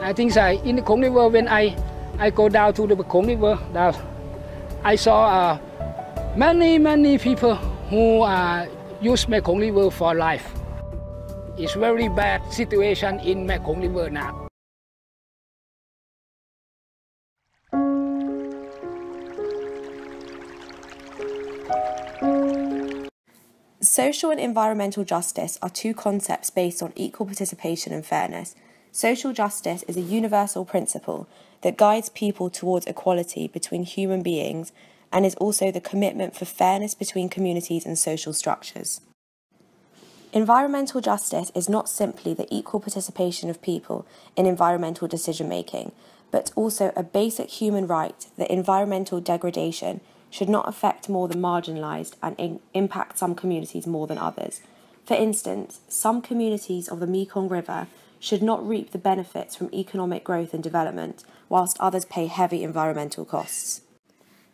I think in the Mekong River, when I go down to the Mekong River, I saw many people who use Mekong River for life. It's very bad situation in Mekong River now. Social and environmental justice are two concepts based on equal participation and fairness. Social justice is a universal principle that guides people towards equality between human beings and is also the commitment for fairness between communities and social structures. Environmental justice is not simply the equal participation of people in environmental decision-making, but also a basic human right that environmental degradation should not affect more the marginalised and impact some communities more than others. For instance, some communities of the Mekong River should not reap the benefits from economic growth and development, whilst others pay heavy environmental costs.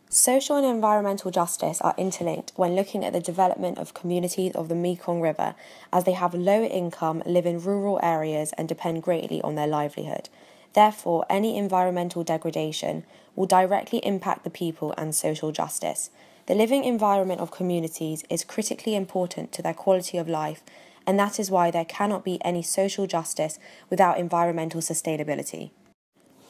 Social and environmental justice are interlinked when looking at the development of communities of the Mekong River, as they have low income, live in rural areas and depend greatly on their livelihood. Therefore, any environmental degradation will directly impact the people and social justice. The living environment of communities is critically important to their quality of life, and that is why there cannot be any social justice without environmental sustainability.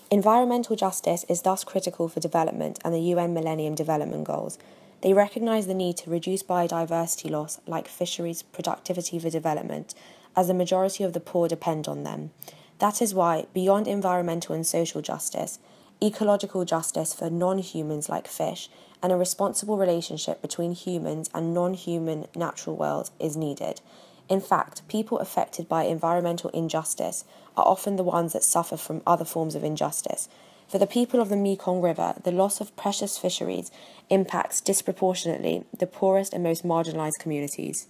Environmental justice is thus critical for development and the UN Millennium Development Goals. They recognise the need to reduce biodiversity loss, like fisheries productivity for development, as the majority of the poor depend on them. That is why, beyond environmental and social justice, ecological justice for non-humans like fish and a responsible relationship between humans and non-human natural worlds is needed. In fact, people affected by environmental injustice are often the ones that suffer from other forms of injustice. For the people of the Mekong River, the loss of precious fisheries impacts disproportionately the poorest and most marginalised communities.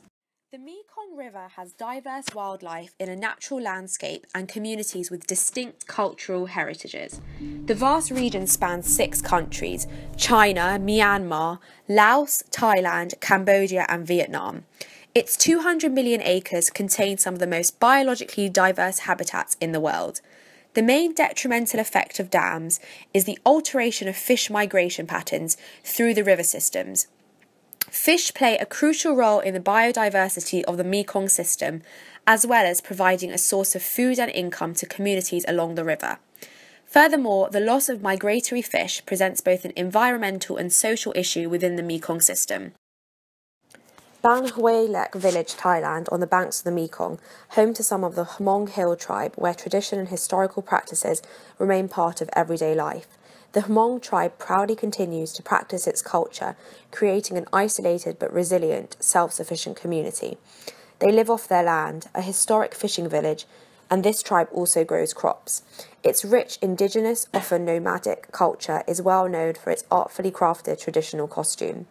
The Mekong River has diverse wildlife in a natural landscape and communities with distinct cultural heritages. The vast region spans 6 countries: China, Myanmar, Laos, Thailand, Cambodia and Vietnam. Its 200 million acres contain some of the most biologically diverse habitats in the world. The main detrimental effect of dams is the alteration of fish migration patterns through the river systems. Fish play a crucial role in the biodiversity of the Mekong system, as well as providing a source of food and income to communities along the river. Furthermore, the loss of migratory fish presents both an environmental and social issue within the Mekong system. Bang Hue Lek village, Thailand, on the banks of the Mekong, home to some of the Hmong Hill tribe, where tradition and historical practices remain part of everyday life. The Hmong tribe proudly continues to practice its culture, creating an isolated but resilient, self-sufficient community. They live off their land, a historic fishing village, and this tribe also grows crops. Its rich, indigenous, often nomadic culture is well known for its artfully crafted traditional costume.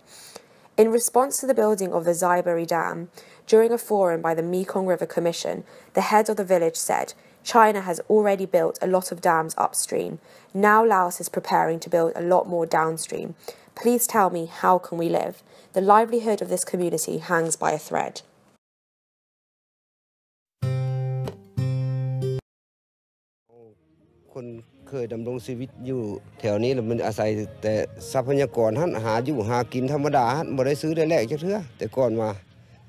In response to the building of the Zaibari Dam, during a forum by the Mekong River Commission, the head of the village said, "China has already built a lot of dams upstream. Now Laos is preparing to build a lot more downstream. Please tell me, how can we live? The livelihood of this community hangs by a thread."เคยดำรงชีวิตอยู่แถวนี้มันอาศัยแต่ทรัพยากรหาอยู่หากินธรรมดาบ่ได้ซื้อได้แลกจักเทื่อแต่ก่อนมา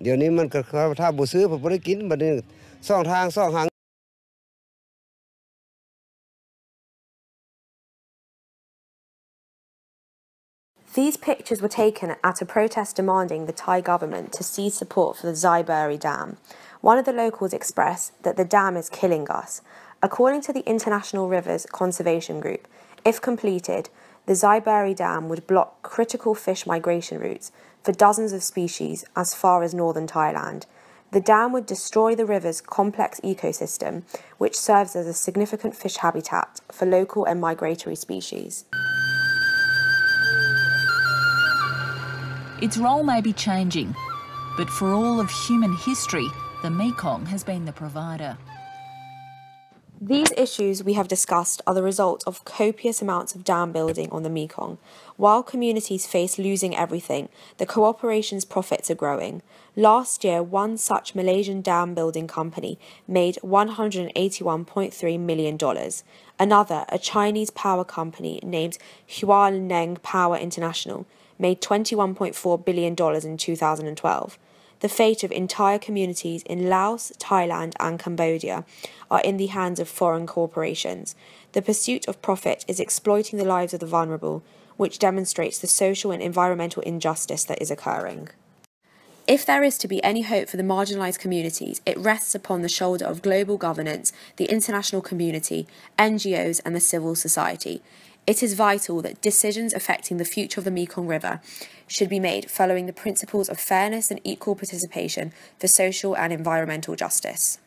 เดี๋ยวนี้มันก็ถ้าบ่ซื้อบ่ได้กินบัดนี้ซ่องทางซ่องหาง These pictures were taken at a protest demanding the Thai government to cease support for the Zaibari Dam. One of the locals expressed that the dam is killing us. According to the International Rivers Conservation Group, if completed, the Zaibari Dam would block critical fish migration routes for dozens of species as far as northern Thailand. The dam would destroy the river's complex ecosystem, which serves as a significant fish habitat for local and migratory species. Its role may be changing, but for all of human history, the Mekong has been the provider. These issues we have discussed are the result of copious amounts of dam building on the Mekong. While communities face losing everything, the cooperation's profits are growing. Last year, one such Malaysian dam building company made $181.3 million. Another, a Chinese power company named Hualeng Power International, made $21.4 billion in 2012. The fate of entire communities in Laos, Thailand, and Cambodia are in the hands of foreign corporations. The pursuit of profit is exploiting the lives of the vulnerable, which demonstrates the social and environmental injustice that is occurring. If there is to be any hope for the marginalised communities, it rests upon the shoulder of global governance, the international community, NGOs, and the civil society. It is vital that decisions affecting the future of the Mekong River should be made following the principles of fairness and equal participation for social and environmental justice.